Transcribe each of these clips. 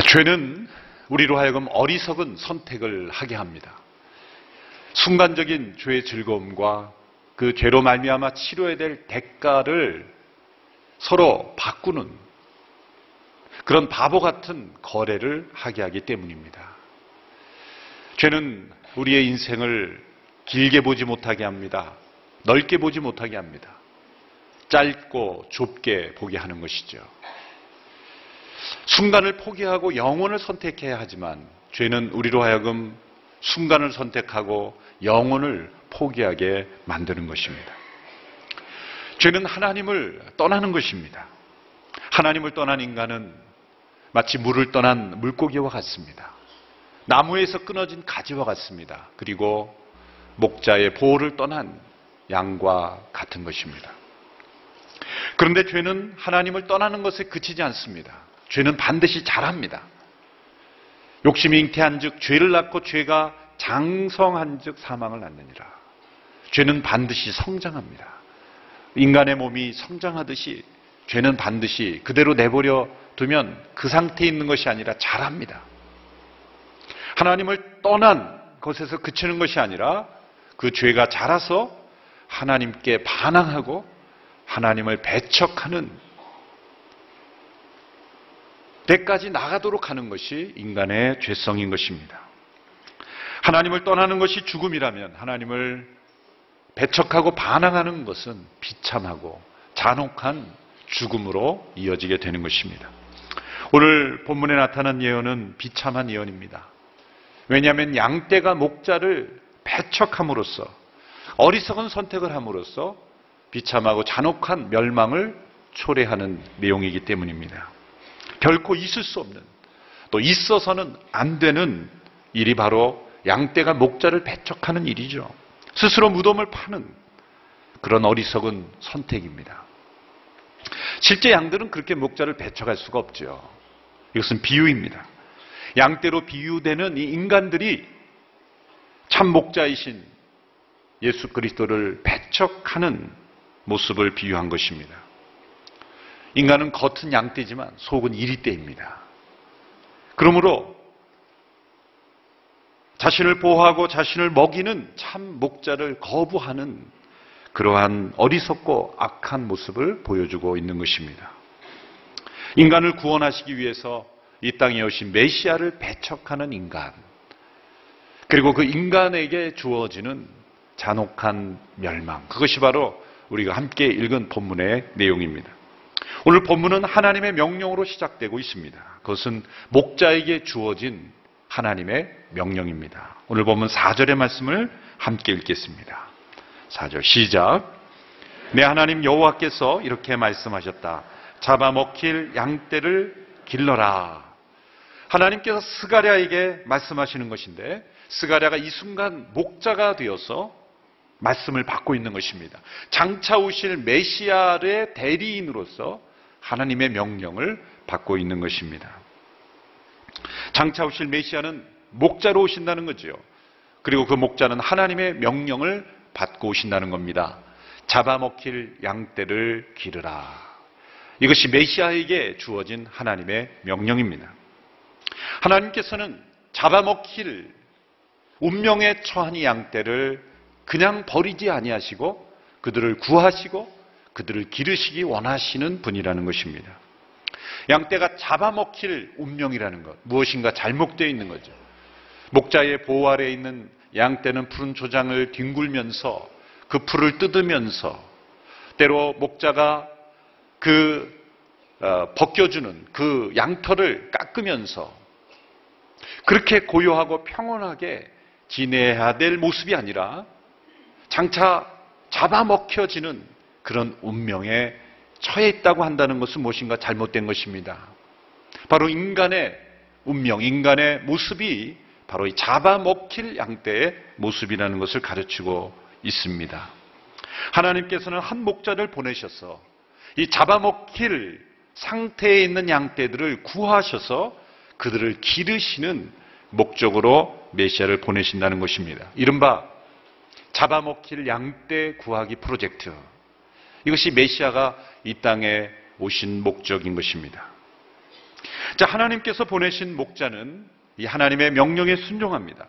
죄는 우리로 하여금 어리석은 선택을 하게 합니다. 순간적인 죄의 즐거움과 그 죄로 말미암아 치러야 될 대가를 서로 바꾸는 그런 바보 같은 거래를 하게 하기 때문입니다. 죄는 우리의 인생을 길게 보지 못하게 합니다. 넓게 보지 못하게 합니다. 짧고 좁게 보게 하는 것이죠. 순간을 포기하고 영혼을 선택해야 하지만 죄는 우리로 하여금 순간을 선택하고 영혼을 포기하게 만드는 것입니다. 죄는 하나님을 떠나는 것입니다. 하나님을 떠난 인간은 마치 물을 떠난 물고기와 같습니다. 나무에서 끊어진 가지와 같습니다. 그리고 목자의 보호를 떠난 양과 같은 것입니다. 그런데 죄는 하나님을 떠나는 것에 그치지 않습니다. 죄는 반드시 자랍니다. 욕심이 잉태한 즉 죄를 낳고 죄가 장성한 즉 사망을 낳느니라. 죄는 반드시 성장합니다. 인간의 몸이 성장하듯이 죄는 반드시 그대로 내버려 두면 그 상태에 있는 것이 아니라 자랍니다. 하나님을 떠난 것에서 그치는 것이 아니라 그 죄가 자라서 하나님께 반항하고 하나님을 배척하는 때까지 나가도록 하는 것이 인간의 죄성인 것입니다. 하나님을 떠나는 것이 죽음이라면 하나님을 배척하고 반항하는 것은 비참하고 잔혹한 죽음으로 이어지게 되는 것입니다. 오늘 본문에 나타난 예언은 비참한 예언입니다. 왜냐하면 양떼가 목자를 배척함으로써 어리석은 선택을 함으로써 비참하고 잔혹한 멸망을 초래하는 내용이기 때문입니다. 결코 있을 수 없는, 또 있어서는 안 되는 일이 바로 양떼가 목자를 배척하는 일이죠. 스스로 무덤을 파는 그런 어리석은 선택입니다. 실제 양들은 그렇게 목자를 배척할 수가 없죠. 이것은 비유입니다. 양떼로 비유되는 이 인간들이 참 목자이신 예수 그리스도를 배척하는 모습을 비유한 것입니다. 인간은 겉은 양떼지만 속은 이리떼입니다. 그러므로 자신을 보호하고 자신을 먹이는 참 목자를 거부하는 그러한 어리석고 악한 모습을 보여주고 있는 것입니다. 인간을 구원하시기 위해서 이 땅에 오신 메시아를 배척하는 인간, 그리고 그 인간에게 주어지는 잔혹한 멸망, 그것이 바로 우리가 함께 읽은 본문의 내용입니다. 오늘 본문은 하나님의 명령으로 시작되고 있습니다. 그것은 목자에게 주어진 하나님의 명령입니다. 오늘 본문 4절의 말씀을 함께 읽겠습니다. 4절 시작. 내 하나님 여호와께서 이렇게 말씀하셨다. 잡아먹힐 양떼를 길러라. 하나님께서 스가랴에게 말씀하시는 것인데 스가랴가 이 순간 목자가 되어서 말씀을 받고 있는 것입니다. 장차 오실 메시아의 대리인으로서 하나님의 명령을 받고 있는 것입니다. 장차 오실 메시아는 목자로 오신다는 거죠. 그리고 그 목자는 하나님의 명령을 받고 오신다는 겁니다. 잡아먹힐 양떼를 기르라. 이것이 메시아에게 주어진 하나님의 명령입니다. 하나님께서는 잡아먹힐 운명에 처한 이 양떼를 그냥 버리지 아니하시고 그들을 구하시고 그들을 기르시기 원하시는 분이라는 것입니다. 양떼가 잡아먹힐 운명이라는 것, 무엇인가 잘못되어 있는 거죠. 목자의 보호 아래에 있는 양떼는 푸른 초장을 뒹굴면서 그 풀을 뜯으면서 때로 목자가 벗겨주는 그 양털을 깎으면서 그렇게 고요하고 평온하게 지내야 될 모습이 아니라 장차 잡아먹혀지는 그런 운명에 처해 있다고 한다는 것은 무엇인가 잘못된 것입니다. 바로 인간의 운명, 인간의 모습이 바로 이 잡아먹힐 양떼의 모습이라는 것을 가르치고 있습니다. 하나님께서는 한 목자를 보내셔서 이 잡아먹힐 상태에 있는 양떼들을 구하셔서 그들을 기르시는 목적으로 메시아를 보내신다는 것입니다. 이른바 잡아먹힐 양떼 구하기 프로젝트. 이것이 메시아가 이 땅에 오신 목적인 것입니다. 자, 하나님께서 보내신 목자는 이 하나님의 명령에 순종합니다.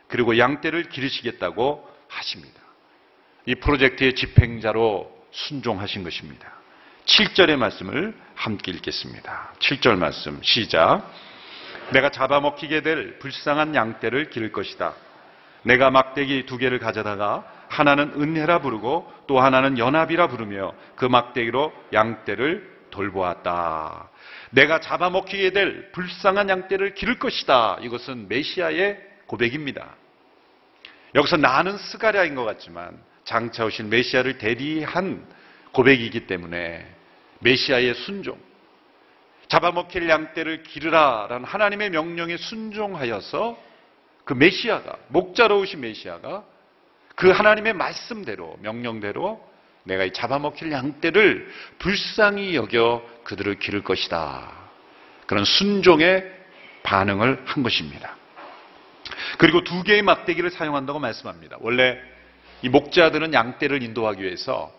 그리고 양떼를 기르시겠다고 하십니다. 이 프로젝트의 집행자로 순종하신 것입니다. 7절의 말씀을 함께 읽겠습니다. 7절 말씀 시작. 내가 잡아먹히게 될 불쌍한 양떼를 기를 것이다. 내가 막대기 2개를 가져다가 하나는 은혜라 부르고 또 하나는 연합이라 부르며 그 막대기로 양떼를 돌보았다. 내가 잡아먹히게 될 불쌍한 양떼를 기를 것이다. 이것은 메시아의 고백입니다. 여기서 나는 스가랴인 것 같지만 장차 오신 메시아를 대리한 고백이기 때문에 메시아의 순종, 잡아먹힐 양떼를 기르라라는 하나님의 명령에 순종하여서 그 메시아가, 목자로 오신 메시아가 그 하나님의 말씀대로, 명령대로 내가 이 잡아먹힐 양떼를 불쌍히 여겨 그들을 기를 것이다. 그런 순종의 반응을 한 것입니다. 그리고 2개의 막대기를 사용한다고 말씀합니다. 원래 이 목자들은 양떼를 인도하기 위해서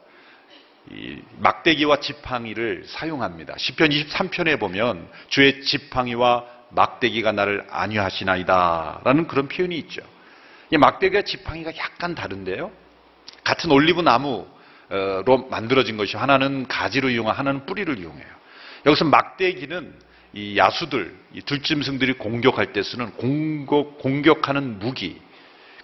이 막대기와 지팡이를 사용합니다. 시편 23편에 보면 주의 지팡이와 막대기가 나를 안위하시나이다 라는 그런 표현이 있죠. 이 막대기와 지팡이가 약간 다른데요. 같은 올리브 나무로 만들어진 것이 하나는 가지로 이용하고 하나는 뿌리를 이용해요. 여기서 막대기는 이 야수들, 이 들짐승들이 공격할 때 쓰는 공격하는 무기,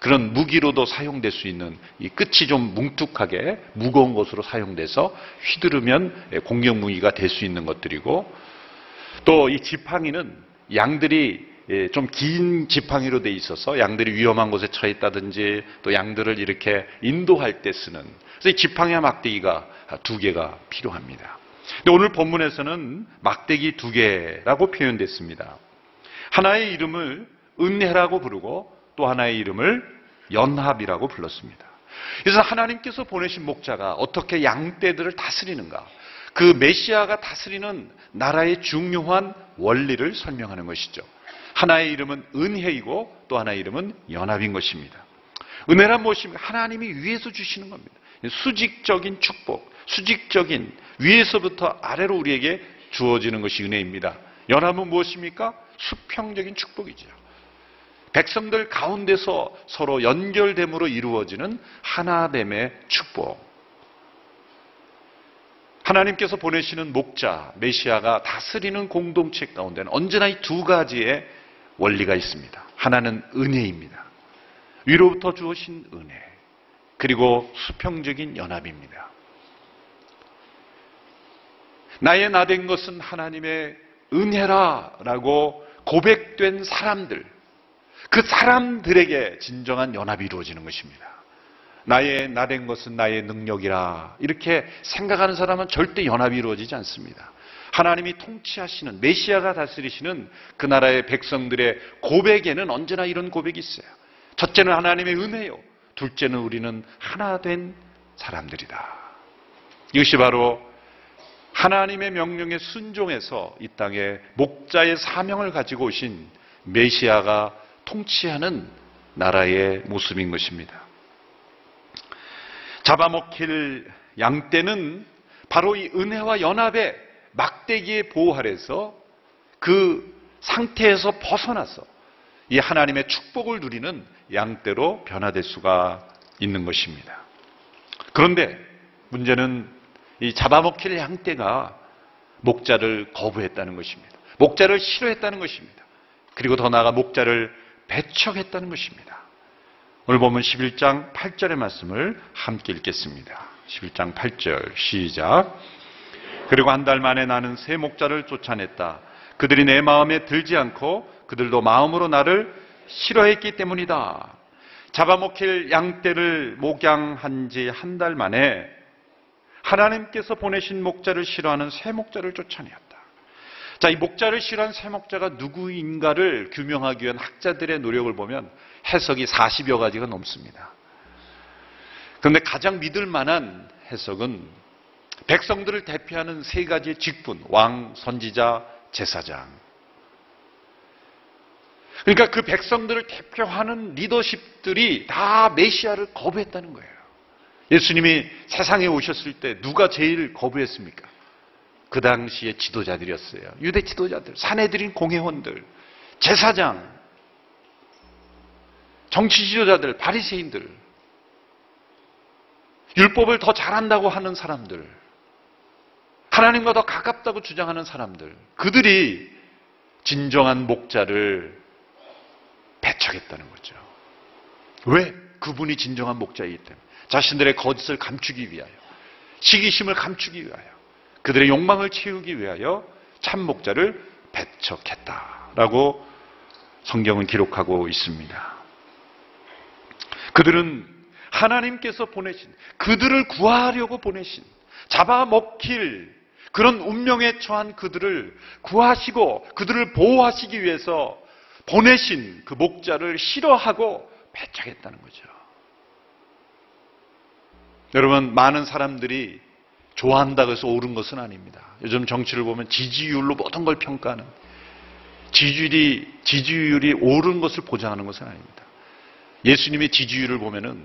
그런 무기로도 사용될 수 있는 이 끝이 좀 뭉툭하게 무거운 것으로 사용돼서 휘두르면 공격 무기가 될 수 있는 것들이고, 또 이 지팡이는 양들이 좀 긴 지팡이로 돼 있어서 양들이 위험한 곳에 처해 있다든지 또 양들을 이렇게 인도할 때 쓰는, 그래서 이 지팡이와 막대기가 2개가 필요합니다. 근데 오늘 본문에서는 막대기 2개라고 표현됐습니다. 하나의 이름을 은혜라고 부르고 또 하나의 이름을 연합이라고 불렀습니다. 그래서 하나님께서 보내신 목자가 어떻게 양떼들을 다스리는가, 그 메시아가 다스리는 나라의 중요한 원리를 설명하는 것이죠. 하나의 이름은 은혜이고 또 하나의 이름은 연합인 것입니다. 은혜란 무엇입니까? 하나님이 위에서 주시는 겁니다. 수직적인 축복, 수직적인 위에서부터 아래로 우리에게 주어지는 것이 은혜입니다. 연합은 무엇입니까? 수평적인 축복이죠. 백성들 가운데서 서로 연결됨으로 이루어지는 하나됨의 축복. 하나님께서 보내시는 목자, 메시아가 다스리는 공동체 가운데는 언제나 이 2가지의 원리가 있습니다. 하나는 은혜입니다. 위로부터 주어진 은혜. 그리고 수평적인 연합입니다. 나의 나된 것은 하나님의 은혜라라고 고백된 사람들, 그 사람들에게 진정한 연합이 이루어지는 것입니다. 나의 나된 것은 나의 능력이라 이렇게 생각하는 사람은 절대 연합이 이루어지지 않습니다. 하나님이 통치하시는, 메시아가 다스리시는 그 나라의 백성들의 고백에는 언제나 이런 고백이 있어요. 첫째는 하나님의 은혜요, 둘째는 우리는 하나 된 사람들이다. 이것이 바로 하나님의 명령에 순종해서 이 땅에 목자의 사명을 가지고 오신 메시아가 통치하는 나라의 모습인 것입니다. 잡아먹힐 양떼는 바로 이 은혜와 연합의 막대기의 보호 아래서 그 상태에서 벗어나서 이 하나님의 축복을 누리는 양떼로 변화될 수가 있는 것입니다. 그런데 문제는 이 잡아먹힐 양떼가 목자를 거부했다는 것입니다. 목자를 싫어했다는 것입니다. 그리고 더 나아가 목자를 배척했다는 것입니다. 오늘 보면 11장 8절의 말씀을 함께 읽겠습니다. 11장 8절 시작. 그리고 한 달 만에 나는 새 목자를 쫓아냈다. 그들이 내 마음에 들지 않고 그들도 마음으로 나를 싫어했기 때문이다. 잡아먹힐 양떼를 목양한 지 한 달 만에 하나님께서 보내신 목자를 싫어하는 새 목자를 쫓아내었다. 자, 이 목자를 싫어하는 새 목자가 누구인가를 규명하기 위한 학자들의 노력을 보면 해석이 40여 가지가 넘습니다. 그런데 가장 믿을 만한 해석은 백성들을 대표하는 3가지의 직분, 왕, 선지자, 제사장. 그러니까 그 백성들을 대표하는 리더십들이 다 메시아를 거부했다는 거예요. 예수님이 세상에 오셨을 때 누가 제일 거부했습니까? 그 당시의 지도자들이었어요. 유대 지도자들, 사내들인 공회원들, 제사장, 정치 지도자들, 바리새인들, 율법을 더 잘한다고 하는 사람들, 하나님과 더 가깝다고 주장하는 사람들, 그들이 진정한 목자를 배척했다는 거죠. 왜? 그분이 진정한 목자이기 때문에. 자신들의 거짓을 감추기 위하여, 시기심을 감추기 위하여, 그들의 욕망을 채우기 위하여 참 목자를 배척했다라고 성경은 기록하고 있습니다. 그들은 하나님께서 보내신, 그들을 구하려고 보내신, 잡아먹힐 그런 운명에 처한 그들을 구하시고 그들을 보호하시기 위해서 보내신 그 목자를 싫어하고 배척했다는 거죠. 여러분, 많은 사람들이 좋아한다고 해서 옳은 것은 아닙니다. 요즘 정치를 보면 지지율로 모든 걸 평가하는, 지지율이 옳은 것을 보장하는 것은 아닙니다. 예수님의 지지율을 보면은,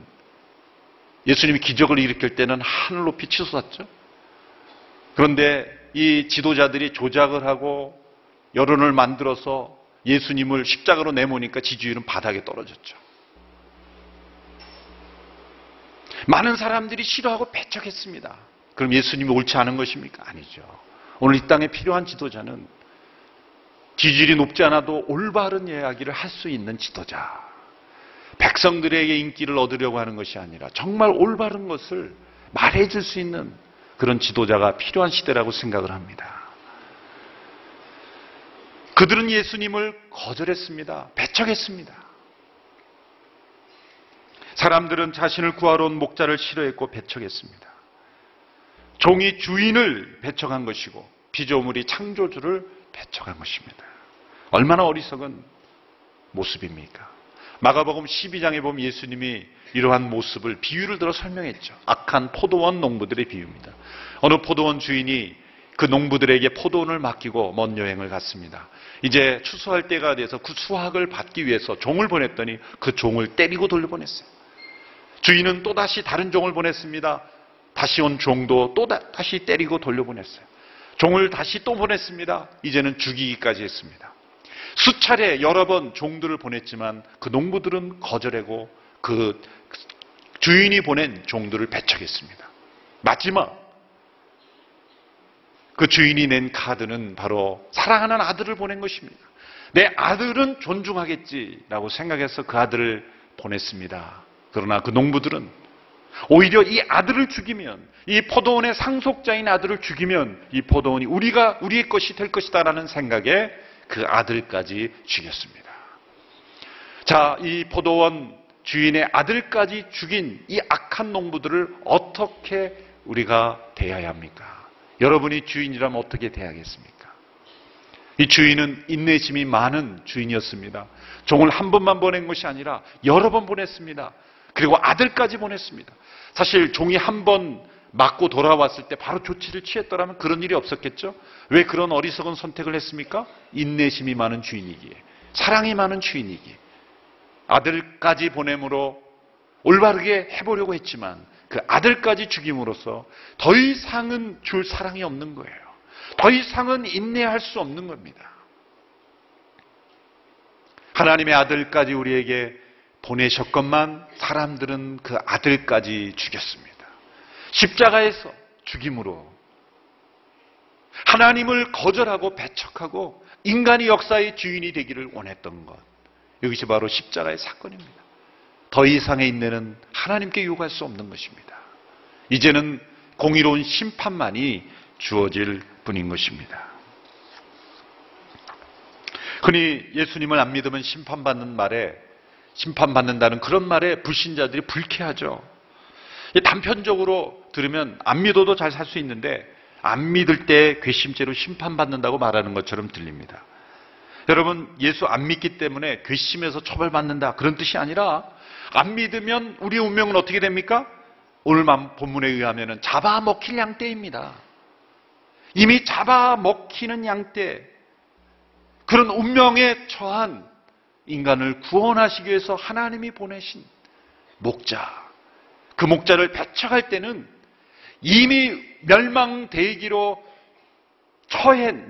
예수님이 기적을 일으킬 때는 하늘 높이 치솟았죠. 그런데 이 지도자들이 조작을 하고 여론을 만들어서 예수님을 십자가로 내모니까 지지율은 바닥에 떨어졌죠. 많은 사람들이 싫어하고 배척했습니다. 그럼 예수님이 옳지 않은 것입니까? 아니죠. 오늘 이 땅에 필요한 지도자는 지지율이 높지 않아도 올바른 이야기를 할 수 있는 지도자. 백성들에게 인기를 얻으려고 하는 것이 아니라 정말 올바른 것을 말해줄 수 있는 그런 지도자가 필요한 시대라고 생각을 합니다. 그들은 예수님을 거절했습니다. 배척했습니다. 사람들은 자신을 구하러 온 목자를 싫어했고 배척했습니다. 종이 주인을 배척한 것이고 피조물이 창조주를 배척한 것입니다. 얼마나 어리석은 모습입니까? 마가복음 12장에 보면 예수님이 이러한 모습을 비유를 들어 설명했죠. 악한 포도원 농부들의 비유입니다. 어느 포도원 주인이 그 농부들에게 포도원을 맡기고 먼 여행을 갔습니다. 이제 추수할 때가 돼서 그 수확을 받기 위해서 종을 보냈더니 그 종을 때리고 돌려보냈어요. 주인은 또다시 다른 종을 보냈습니다. 다시 온 종도 또다시 때리고 돌려보냈어요. 종을 다시 또 보냈습니다. 이제는 죽이기까지 했습니다. 수차례 여러 번 종들을 보냈지만 그 농부들은 거절하고 그 주인이 보낸 종들을 배척했습니다. 마지막 그 주인이 낸 카드는 바로 사랑하는 아들을 보낸 것입니다. 내 아들은 존중하겠지라고 생각해서 그 아들을 보냈습니다. 그러나 그 농부들은 오히려 이 아들을 죽이면, 이 포도원의 상속자인 아들을 죽이면 이 포도원이 우리의 것이 될 것이다라는 생각에 그 아들까지 죽였습니다. 자, 이 포도원 주인의 아들까지 죽인 이 악한 농부들을 어떻게 우리가 대해야 합니까? 여러분이 주인이라면 어떻게 대하겠습니까? 이 주인은 인내심이 많은 주인이었습니다. 종을 한 번만 보낸 것이 아니라 여러 번 보냈습니다. 그리고 아들까지 보냈습니다. 사실 종이 한 번 맞고 돌아왔을 때 바로 조치를 취했더라면 그런 일이 없었겠죠? 왜 그런 어리석은 선택을 했습니까? 인내심이 많은 주인이기에, 사랑이 많은 주인이기에. 아들까지 보냄으로 올바르게 해보려고 했지만 그 아들까지 죽임으로써 더 이상은 줄 사랑이 없는 거예요. 더 이상은 인내할 수 없는 겁니다. 하나님의 아들까지 우리에게 보내셨건만 사람들은 그 아들까지 죽였습니다. 십자가에서 죽임으로 하나님을 거절하고 배척하고 인간이 역사의 주인이 되기를 원했던 것, 이것이 바로 십자가의 사건입니다. 더 이상의 인내는 하나님께 요구할 수 없는 것입니다. 이제는 공의로운 심판만이 주어질 뿐인 것입니다. 흔히 예수님을 안 믿으면 심판받는다는 그런 말에 불신자들이 불쾌하죠. 단편적으로 들으면 안 믿어도 잘 살 수 있는데 안 믿을 때 괘씸죄로 심판받는다고 말하는 것처럼 들립니다. 여러분, 예수 안 믿기 때문에 괘씸해서 처벌받는다 그런 뜻이 아니라 안 믿으면 우리 운명은 어떻게 됩니까? 오늘 본문에 의하면 잡아먹힐 양떼입니다. 이미 잡아먹히는 양떼, 그런 운명에 처한 인간을 구원하시기 위해서 하나님이 보내신 목자, 그 목자를 배척할 때는 이미 멸망되기로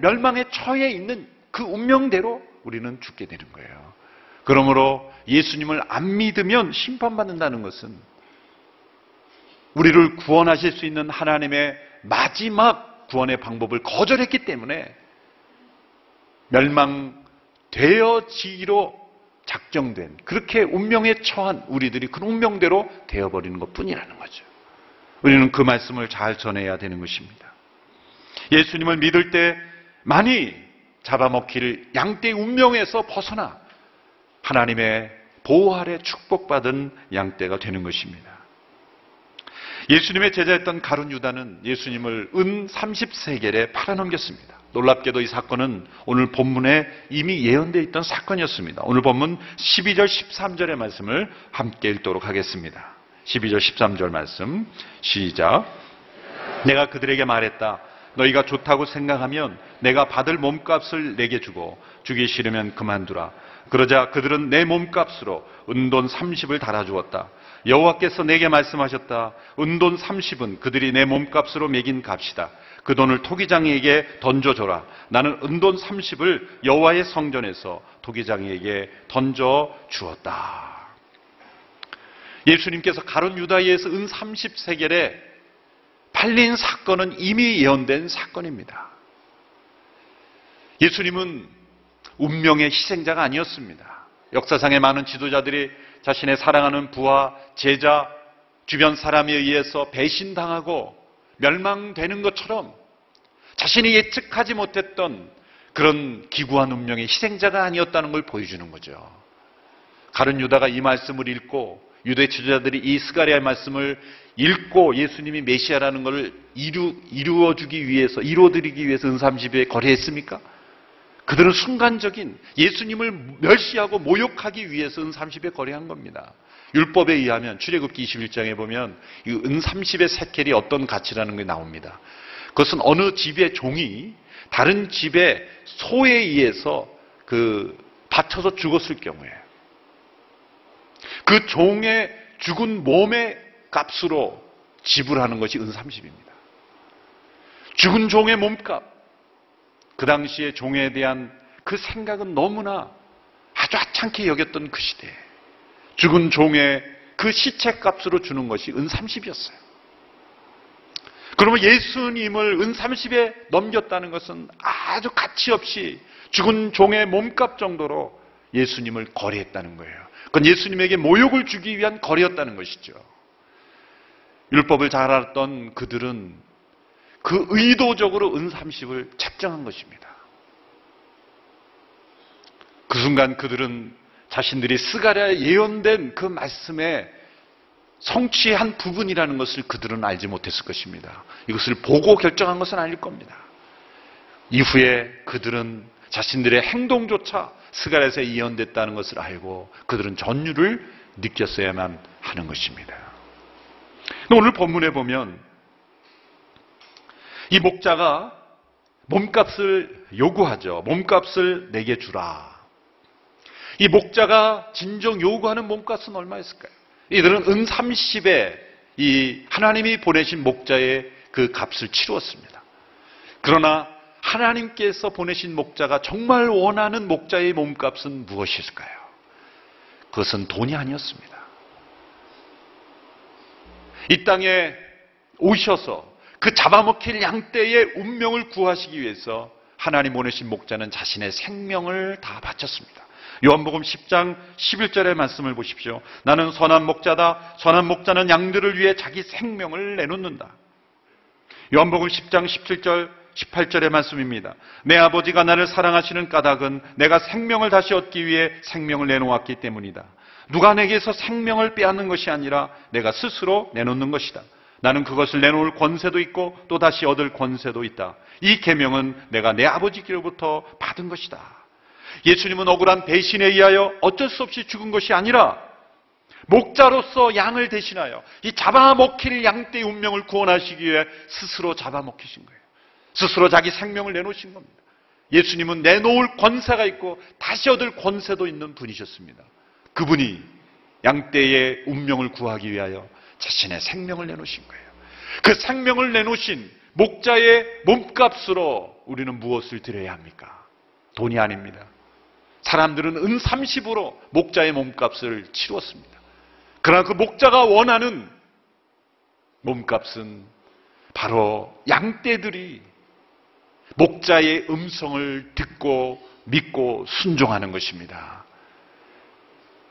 멸망의 처해 있는 그 운명대로 우리는 죽게 되는 거예요. 그러므로 예수님을 안 믿으면 심판받는다는 것은 우리를 구원하실 수 있는 하나님의 마지막 구원의 방법을 거절했기 때문에 멸망되어지기로 작정된, 그렇게 운명에 처한 우리들이 그 운명대로 되어버리는 것뿐이라는 거죠. 우리는 그 말씀을 잘 전해야 되는 것입니다. 예수님을 믿을 때 많이 잡아먹힐 양떼의 운명에서 벗어나 하나님의 보호 아래 축복받은 양떼가 되는 것입니다. 예수님의 제자였던 가룟 유다는 예수님을 은 30세겔에 팔아넘겼습니다. 놀랍게도 이 사건은 오늘 본문에 이미 예언되어 있던 사건이었습니다. 오늘 본문 12절 13절의 말씀을 함께 읽도록 하겠습니다. 12절 13절 말씀 시작. 내가 그들에게 말했다. 너희가 좋다고 생각하면 내가 받을 몸값을 내게 주고 주기 싫으면 그만두라. 그러자 그들은 내 몸값으로 은돈 30을 달아주었다. 여호와께서 내게 말씀하셨다. 은돈 30은 그들이 내 몸값으로 매긴 값이다. 그 돈을 토기장이에게 던져줘라. 나는 은돈 30을 여호와의 성전에서 토기장이에게 던져주었다. 예수님께서 가룟 유다에 의해서 은 30세겔에 팔린 사건은 이미 예언된 사건입니다. 예수님은 운명의 희생자가 아니었습니다. 역사상의 많은 지도자들이 자신의 사랑하는 부하, 제자, 주변 사람에 의해서 배신당하고 멸망되는 것처럼 자신이 예측하지 못했던 그런 기구한 운명의 희생자가 아니었다는 걸 보여주는 거죠. 가룟 유다가 이 말씀을 읽고 유대 지도자들이 이 스가랴의 말씀을 읽고 예수님이 메시아라는 것을 이루어드리기 위해서 은 30에 거래했습니까? 그들은 순간적인 예수님을 멸시하고 모욕하기 위해서 은 30에 거래한 겁니다. 율법에 의하면 출애굽기 21장에 보면 이 은 30의 세켈이 어떤 가치라는 게 나옵니다. 그것은 어느 집의 종이 다른 집의 소에 의해서 다쳐서 죽었을 경우에 그 종의 죽은 몸의 값으로 지불하는 것이 은 30입니다. 죽은 종의 몸값. 그 당시에 종에 대한 그 생각은 너무나 아주 하찮게 여겼던 그 시대에 죽은 종의 그 시체값으로 주는 것이 은 30이었어요. 그러면 예수님을 은 30에 넘겼다는 것은 아주 가치 없이 죽은 종의 몸값 정도로 예수님을 거래했다는 거예요. 그건 예수님에게 모욕을 주기 위한 거래였다는 것이죠. 율법을 잘 알았던 그들은 그 의도적으로 은 30을 책정한 것입니다. 그 순간 그들은 자신들이 스가랴에 예언된 그 말씀의 성취의 한 부분이라는 것을 그들은 알지 못했을 것입니다. 이것을 보고 결정한 것은 아닐 겁니다. 이후에 그들은 자신들의 행동조차 스가랴에서 예언됐다는 것을 알고 그들은 전율을 느꼈어야만 하는 것입니다. 오늘 본문에 보면 이 목자가 몸값을 요구하죠. 몸값을 내게 주라. 이 목자가 진정 요구하는 몸값은 얼마였을까요? 이들은 은 30에 이 하나님이 보내신 목자의 그 값을 치루었습니다. 그러나 하나님께서 보내신 목자가 정말 원하는 목자의 몸값은 무엇일까요? 그것은 돈이 아니었습니다. 이 땅에 오셔서 그 잡아먹힐 양떼의 운명을 구하시기 위해서 하나님 보내신 목자는 자신의 생명을 다 바쳤습니다. 요한복음 10장 11절의 말씀을 보십시오. 나는 선한 목자다. 선한 목자는 양들을 위해 자기 생명을 내놓는다. 요한복음 10장 17절 18절의 말씀입니다. 내 아버지가 나를 사랑하시는 까닭은 내가 생명을 다시 얻기 위해 생명을 내놓았기 때문이다. 누가 내게서 생명을 빼앗는 것이 아니라 내가 스스로 내놓는 것이다. 나는 그것을 내놓을 권세도 있고 또 다시 얻을 권세도 있다. 이 계명은 내가 내 아버지께로부터 받은 것이다. 예수님은 억울한 배신에 의하여 어쩔 수 없이 죽은 것이 아니라 목자로서 양을 대신하여 이 잡아먹힐 양떼의 운명을 구원하시기 위해 스스로 잡아먹히신 거예요. 스스로 자기 생명을 내놓으신 겁니다. 예수님은 내놓을 권세가 있고 다시 얻을 권세도 있는 분이셨습니다. 그분이 양떼의 운명을 구하기 위하여 자신의 생명을 내놓으신 거예요. 그 생명을 내놓으신 목자의 몸값으로 우리는 무엇을 드려야 합니까? 돈이 아닙니다. 사람들은 은 30으로 목자의 몸값을 치루었습니다. 그러나 그 목자가 원하는 몸값은 바로 양떼들이 목자의 음성을 듣고 믿고 순종하는 것입니다.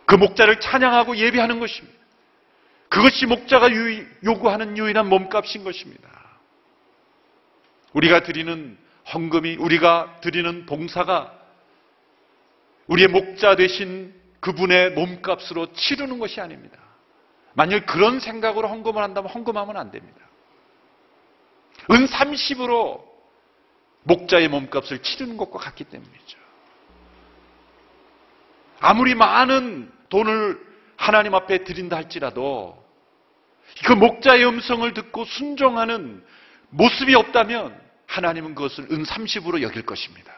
그 목자를 찬양하고 예배하는 것입니다. 그것이 목자가 요구하는 유일한 몸값인 것입니다. 우리가 드리는 헌금이, 우리가 드리는 봉사가 우리의 목자 되신 그분의 몸값으로 치르는 것이 아닙니다. 만약 그런 생각으로 헌금을 한다면 헌금하면 안 됩니다. 은 30으로 목자의 몸값을 치르는 것과 같기 때문이죠. 아무리 많은 돈을 하나님 앞에 드린다 할지라도 그 목자의 음성을 듣고 순종하는 모습이 없다면 하나님은 그것을 은 30으로 여길 것입니다.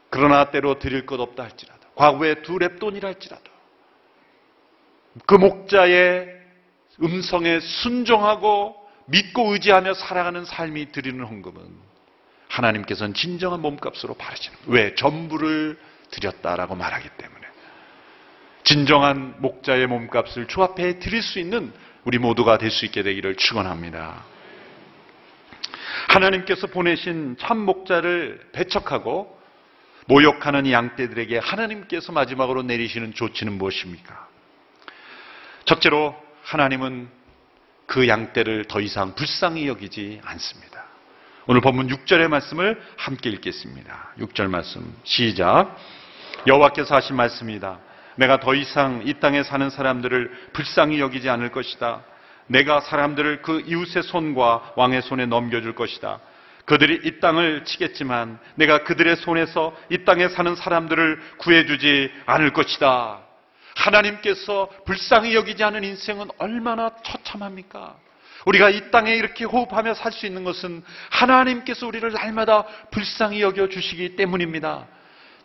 그러나 때로 드릴 것 없다 할지라도, 과거에 2렙돈이라 할지라도 그 목자의 음성에 순종하고 믿고 의지하며 살아가는 삶이 드리는 헌금은 하나님께서는 진정한 몸값으로 바르시는 거예요. 왜? 전부를 드렸다라고 말하기 때문에. 진정한 목자의 몸값을 주 앞에 드릴 수 있는 우리 모두가 될 수 있게 되기를 축원합니다. 하나님께서 보내신 참 목자를 배척하고 모욕하는 이 양떼들에게 하나님께서 마지막으로 내리시는 조치는 무엇입니까? 첫째로 하나님은 그 양떼를 더 이상 불쌍히 여기지 않습니다. 오늘 본문 6절의 말씀을 함께 읽겠습니다. 6절 말씀 시작. 여호와께서 하신 말씀이다. 내가 더 이상 이 땅에 사는 사람들을 불쌍히 여기지 않을 것이다. 내가 사람들을 그 이웃의 손과 왕의 손에 넘겨줄 것이다. 그들이 이 땅을 치겠지만 내가 그들의 손에서 이 땅에 사는 사람들을 구해주지 않을 것이다. 하나님께서 불쌍히 여기지 않은 인생은 얼마나 처참합니까? 우리가 이 땅에 이렇게 호흡하며 살 수 있는 것은 하나님께서 우리를 날마다 불쌍히 여겨주시기 때문입니다.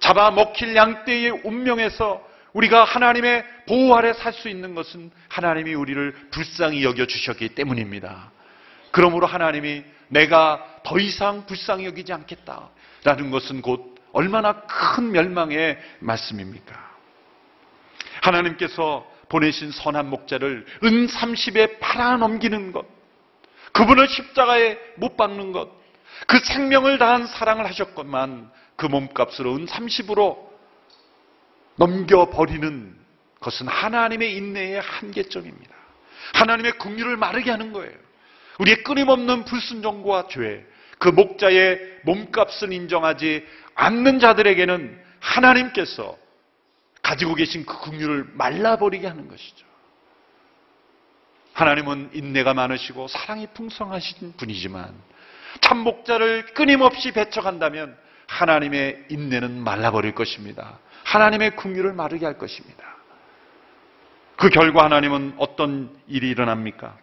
잡아먹힐 양떼의 운명에서 우리가 하나님의 보호 아래 살 수 있는 것은 하나님이 우리를 불쌍히 여겨주셨기 때문입니다. 그러므로 하나님이 내가 더 이상 불쌍히 여기지 않겠다라는 것은 곧 얼마나 큰 멸망의 말씀입니까? 하나님께서 보내신 선한 목자를 은 30에 팔아넘기는 것, 그분을 십자가에 못 박는 것, 그 생명을 다한 사랑을 하셨건만 그 몸값으로 은 30으로 넘겨버리는 것은 하나님의 인내의 한계점입니다. 하나님의 긍휼을 마르게 하는 거예요. 우리의 끊임없는 불순종과 죄, 그 목자의 몸값을 인정하지 않는 자들에게는 하나님께서 가지고 계신 그 긍휼을 말라버리게 하는 것이죠. 하나님은 인내가 많으시고 사랑이 풍성하신 분이지만 참 목자를 끊임없이 배척한다면 하나님의 인내는 말라버릴 것입니다. 하나님의 긍휼을 마르게 할 것입니다. 그 결과 하나님은 어떤 일이 일어납니까?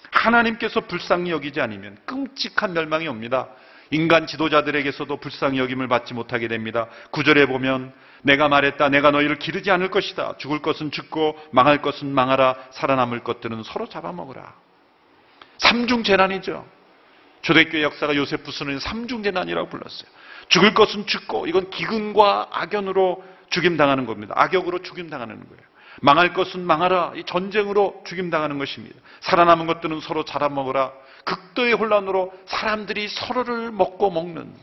하나님께서 불쌍히 여기지 않으면 끔찍한 멸망이 옵니다. 인간 지도자들에게서도 불쌍히 여김을 받지 못하게 됩니다. 9절에 보면 내가 말했다. 내가 너희를 기르지 않을 것이다. 죽을 것은 죽고 망할 것은 망하라. 살아남을 것들은 서로 잡아먹으라. 삼중재난이죠. 초대교회 역사가 요세푸스는 삼중재난이라고 불렀어요. 죽을 것은 죽고, 이건 기근과 악연으로 죽임당하는 겁니다. 악역으로 죽임당하는 거예요. 망할 것은 망하라. 이 전쟁으로 죽임당하는 것입니다. 살아남은 것들은 서로 잡아먹으라. 극도의 혼란으로 사람들이 서로를 먹고 먹는,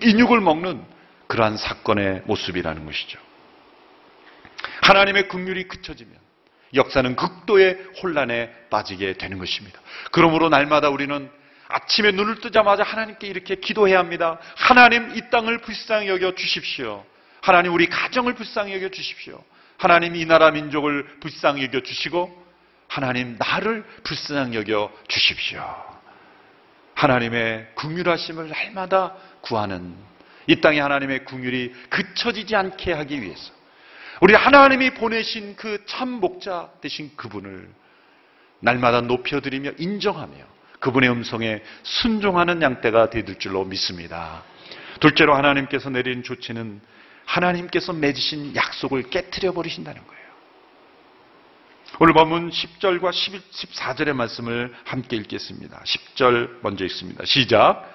인육을 먹는 그러한 사건의 모습이라는 것이죠. 하나님의 긍휼이 그쳐지면 역사는 극도의 혼란에 빠지게 되는 것입니다. 그러므로 날마다 우리는 아침에 눈을 뜨자마자 하나님께 이렇게 기도해야 합니다. 하나님, 이 땅을 불쌍히 여겨 주십시오. 하나님, 우리 가정을 불쌍히 여겨 주십시오. 하나님, 이 나라 민족을 불쌍히 여겨 주시고 하나님, 나를 불쌍히 여겨 주십시오. 하나님의 긍휼하심을 날마다 구하는, 이 땅에 하나님의 긍휼이 그쳐지지 않게 하기 위해서 우리 하나님이 보내신 그 참 목자 되신 그분을 날마다 높여드리며 인정하며 그분의 음성에 순종하는 양떼가 되실 줄로 믿습니다. 둘째로 하나님께서 내린 조치는 하나님께서 맺으신 약속을 깨트려 버리신다는 거예요. 오늘 본문 10절과 14절의 말씀을 함께 읽겠습니다. 10절 먼저 읽습니다. 시작.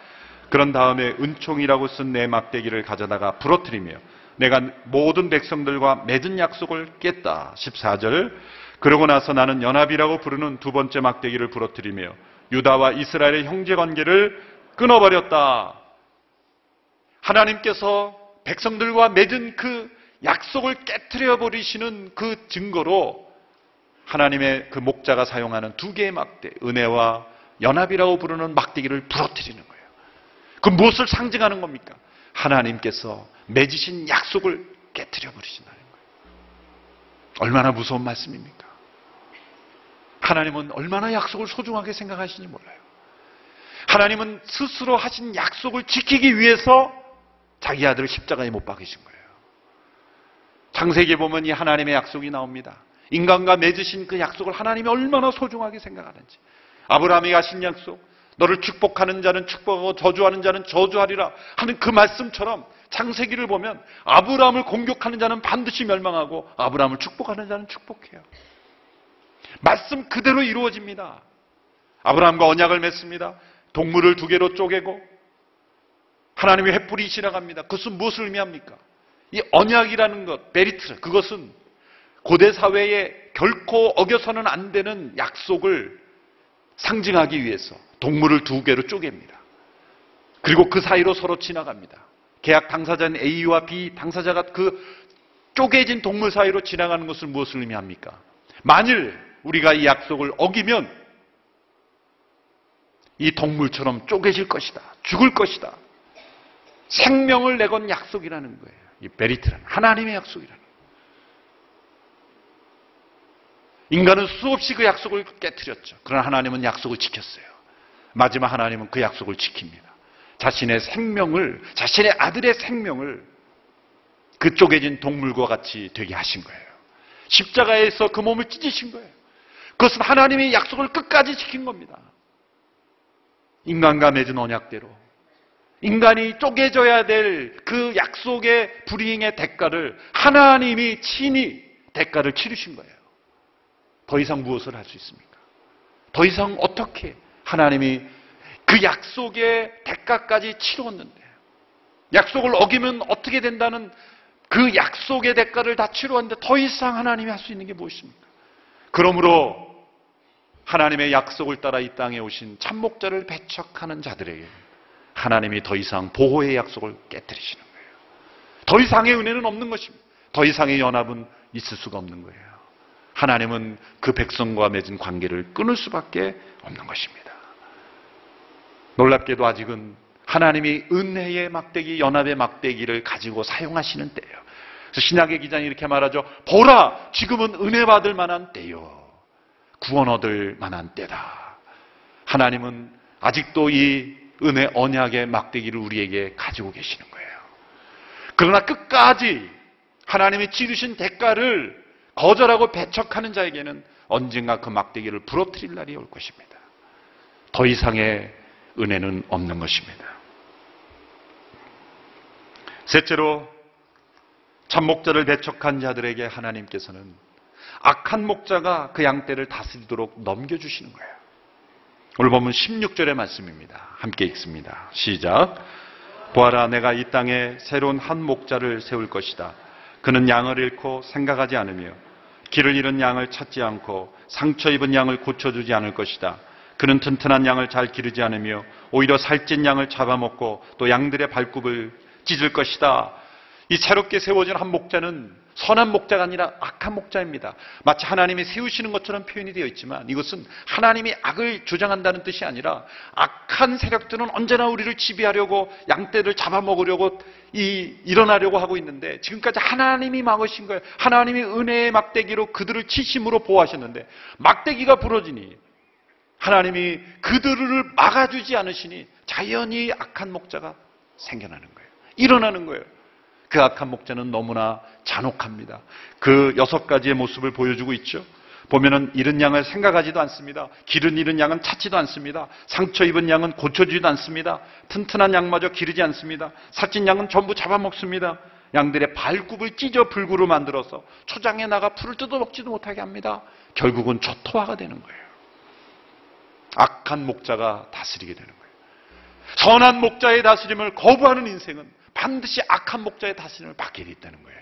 그런 다음에 은총이라고 쓴 내 막대기를 가져다가 부러뜨리며 내가 모든 백성들과 맺은 약속을 깼다. 14절. 그러고 나서 나는 연합이라고 부르는 두 번째 막대기를 부러뜨리며 유다와 이스라엘의 형제관계를 끊어버렸다. 하나님께서 백성들과 맺은 그 약속을 깨트려 버리시는 그 증거로 하나님의 그 목자가 사용하는 두 개의 막대, 은혜와 연합이라고 부르는 막대기를 부러뜨리는 거예요. 그 무엇을 상징하는 겁니까? 하나님께서 맺으신 약속을 깨트려 버리신다는 거예요. 얼마나 무서운 말씀입니까? 하나님은 얼마나 약속을 소중하게 생각하시는지 몰라요. 하나님은 스스로 하신 약속을 지키기 위해서 자기 아들을 십자가에 못 박으신 거예요. 창세기에 보면 이 하나님의 약속이 나옵니다. 인간과 맺으신 그 약속을 하나님이 얼마나 소중하게 생각하는지. 아브라함이 하신 약속, 너를 축복하는 자는 축복하고 저주하는 자는 저주하리라 하는 그 말씀처럼 창세기를 보면 아브라함을 공격하는 자는 반드시 멸망하고 아브라함을 축복하는 자는 축복해요. 말씀 그대로 이루어집니다. 아브라함과 언약을 맺습니다. 동물을 두 개로 쪼개고 하나님의 횃불이 지나갑니다. 그것은 무엇을 의미합니까? 이 언약이라는 것, 베리트, 그것은 고대 사회에 결코 어겨서는 안 되는 약속을 상징하기 위해서 동물을 두 개로 쪼갭니다. 그리고 그 사이로 서로 지나갑니다. 계약 당사자인 A와 B 당사자가 그 쪼개진 동물 사이로 지나가는 것을 무엇을 의미합니까? 만일 우리가 이 약속을 어기면 이 동물처럼 쪼개질 것이다. 죽을 것이다. 생명을 내건 약속이라는 거예요. 이 베리트라는 하나님의 약속이라는 거예요. 인간은 수없이 그 약속을 깨트렸죠. 그러나 하나님은 약속을 지켰어요. 마지막 하나님은 그 약속을 지킵니다. 자신의 생명을, 자신의 아들의 생명을 그 쪼개진 동물과 같이 되게 하신 거예요. 십자가에서 그 몸을 찢으신 거예요. 그것은 하나님의 약속을 끝까지 지킨 겁니다. 인간과 맺은 언약대로 인간이 쪼개져야 될 그 약속의 불이행의 대가를 하나님이 친히 대가를 치르신 거예요. 더 이상 무엇을 할 수 있습니까? 더 이상 어떻게 하나님이 그 약속의 대가까지 치루었는데 약속을 어기면 어떻게 된다는 그 약속의 대가를 다 치루었는데 더 이상 하나님이 할 수 있는 게 무엇입니까? 그러므로 하나님의 약속을 따라 이 땅에 오신 참목자를 배척하는 자들에게 하나님이 더 이상 보호의 약속을 깨뜨리시는 거예요. 더 이상의 은혜는 없는 것입니다. 더 이상의 연합은 있을 수가 없는 거예요. 하나님은 그 백성과 맺은 관계를 끊을 수밖에 없는 것입니다. 놀랍게도 아직은 하나님이 은혜의 막대기, 연합의 막대기를 가지고 사용하시는 때예요. 그래서 신약의 기자는 이렇게 말하죠. 보라, 지금은 은혜 받을 만한 때요. 구원 얻을 만한 때다. 하나님은 아직도 이 은혜 언약의 막대기를 우리에게 가지고 계시는 거예요. 그러나 끝까지 하나님이 치르신 대가를 거절하고 배척하는 자에게는 언젠가 그 막대기를 부러뜨릴 날이 올 것입니다. 더 이상의 은혜는 없는 것입니다. 셋째로 참목자를 배척한 자들에게 하나님께서는 악한 목자가 그 양떼를 다스리도록 넘겨주시는 거예요. 오늘 보면 16절의 말씀입니다. 함께 읽습니다. 시작. 보아라, 내가 이 땅에 새로운 한 목자를 세울 것이다. 그는 양을 잃고 생각하지 않으며 길을 잃은 양을 찾지 않고 상처 입은 양을 고쳐주지 않을 것이다. 그는 튼튼한 양을 잘 기르지 않으며 오히려 살찐 양을 잡아먹고 또 양들의 발굽을 찢을 것이다. 이 새롭게 세워진 한 목자는 선한 목자가 아니라 악한 목자입니다. 마치 하나님이 세우시는 것처럼 표현이 되어 있지만 이것은 하나님이 악을 주장한다는 뜻이 아니라 악한 세력들은 언제나 우리를 지배하려고 양떼를 잡아먹으려고 일어나려고 하고 있는데 지금까지 하나님이 막으신 거예요. 하나님이 은혜의 막대기로 그들을 치심으로 보호하셨는데 막대기가 부러지니 하나님이 그들을 막아주지 않으시니 자연히 악한 목자가 생겨나는 거예요. 일어나는 거예요. 그 악한 목자는 너무나 잔혹합니다. 그 6가지의 모습을 보여주고 있죠. 보면은 잃은 양을 생각하지도 않습니다. 길은 잃은 양은 찾지도 않습니다. 상처 입은 양은 고쳐주지도 않습니다. 튼튼한 양마저 기르지 않습니다. 살찐 양은 전부 잡아먹습니다. 양들의 발굽을 찢어 불구로 만들어서 초장에 나가 풀을 뜯어먹지도 못하게 합니다. 결국은 초토화가 되는 거예요. 악한 목자가 다스리게 되는 거예요. 선한 목자의 다스림을 거부하는 인생은 반드시 악한 목자의 다스림을 받게 돼 있다는 거예요.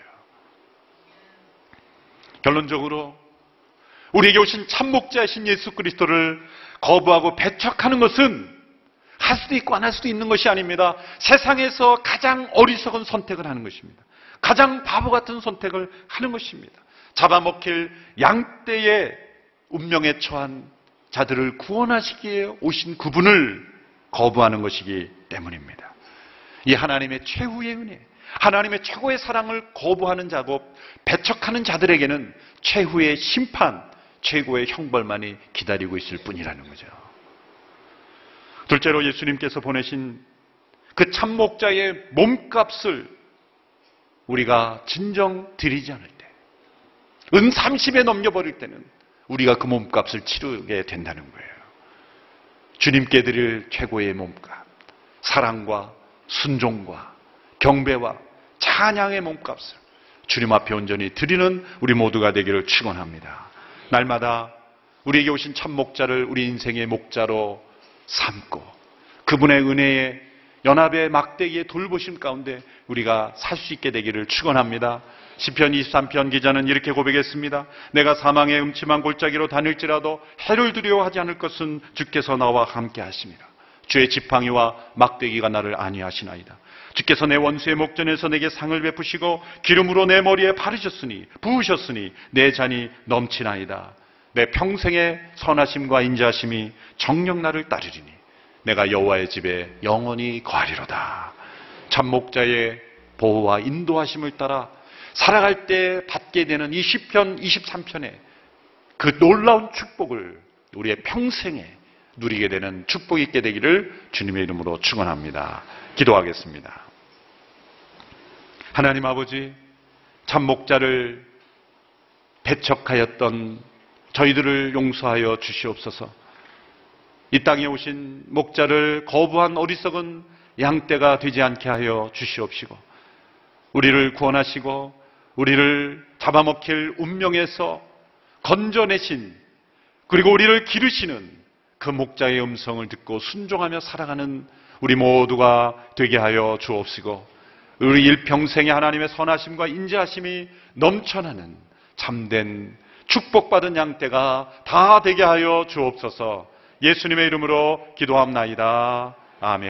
결론적으로 우리에게 오신 참 목자이신 예수 그리스도를 거부하고 배척하는 것은 할 수도 있고 안 할 수도 있는 것이 아닙니다. 세상에서 가장 어리석은 선택을 하는 것입니다. 가장 바보 같은 선택을 하는 것입니다. 잡아먹힐 양떼의 운명에 처한 자들을 구원하시기 위해 오신 그분을 거부하는 것이기 때문입니다. 이 하나님의 최후의 은혜, 하나님의 최고의 사랑을 거부하는 작업, 배척하는 자들에게는 최후의 심판, 최고의 형벌만이 기다리고 있을 뿐이라는 거죠. 둘째로 예수님께서 보내신 그 참목자의 몸값을 우리가 진정 드리지 않을 때, 은 30에 넘겨버릴 때는 우리가 그 몸값을 치르게 된다는 거예요. 주님께 드릴 최고의 몸값, 사랑과 순종과 경배와 찬양의 몸값을 주님 앞에 온전히 드리는 우리 모두가 되기를 축원합니다. 날마다 우리에게 오신 참 목자를 우리 인생의 목자로 삼고 그분의 은혜의 연합의 막대기에 돌보심 가운데 우리가 살 수 있게 되기를 축원합니다. 시편 23편 기자는 이렇게 고백했습니다. 내가 사망의 음침한 골짜기로 다닐지라도 해를 두려워하지 않을 것은 주께서 나와 함께 하심이라. 주의 지팡이와 막대기가 나를 안위하시나이다. 주께서 내 원수의 목전에서 내게 상을 베푸시고 기름으로 내 머리에 바르셨으니 부으셨으니 내 잔이 넘치나이다. 내 평생의 선하심과 인자하심이 정녕 나를 따르리니 내가 여호와의 집에 영원히 거하리로다. 참 목자의 보호와 인도하심을 따라 살아갈 때 받게 되는 이 시편 23편의 그 놀라운 축복을 우리의 평생에 누리게 되는 축복이 있게 되기를 주님의 이름으로 축원합니다. 기도하겠습니다. 하나님 아버지, 참 목자를 배척하였던 저희들을 용서하여 주시옵소서. 이 땅에 오신 목자를 거부한 어리석은 양떼가 되지 않게 하여 주시옵시고, 우리를 구원하시고 우리를 잡아먹힐 운명에서 건져내신, 그리고 우리를 기르시는 그 목자의 음성을 듣고 순종하며 살아가는 우리 모두가 되게 하여 주옵시고, 우리 일평생에 하나님의 선하심과 인자하심이 넘쳐나는 참된 축복받은 양떼가 다 되게 하여 주옵소서. 예수님의 이름으로 기도합나이다. 아멘.